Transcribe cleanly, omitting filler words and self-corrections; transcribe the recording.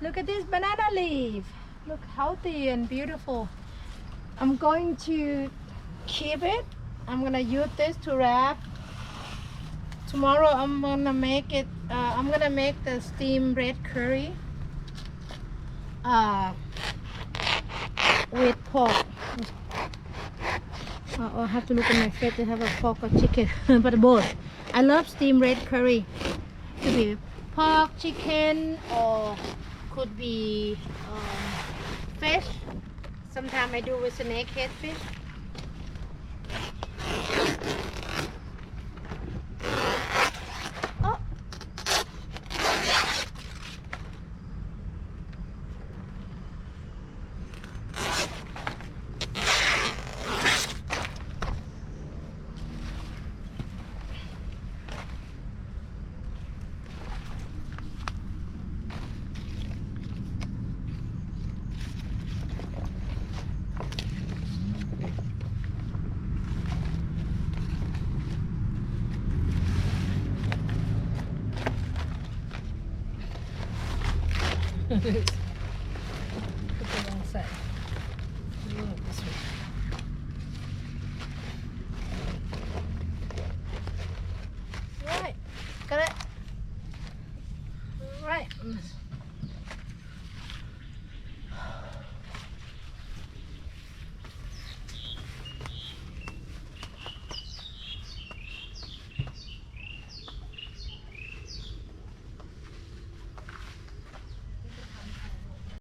Look at this banana leaf. Look healthy and beautiful. I'm going to keep it. I'm gonna use this to wrap. Tomorrow I'm gonna make it. I'm gonna make the steamed red curry with pork. I'll have to look at my fridge to have a pork or chicken, but both. I love steamed red curry. Could be pork, chicken, or could be fish. Sometimes I do with snakehead fish. Oh.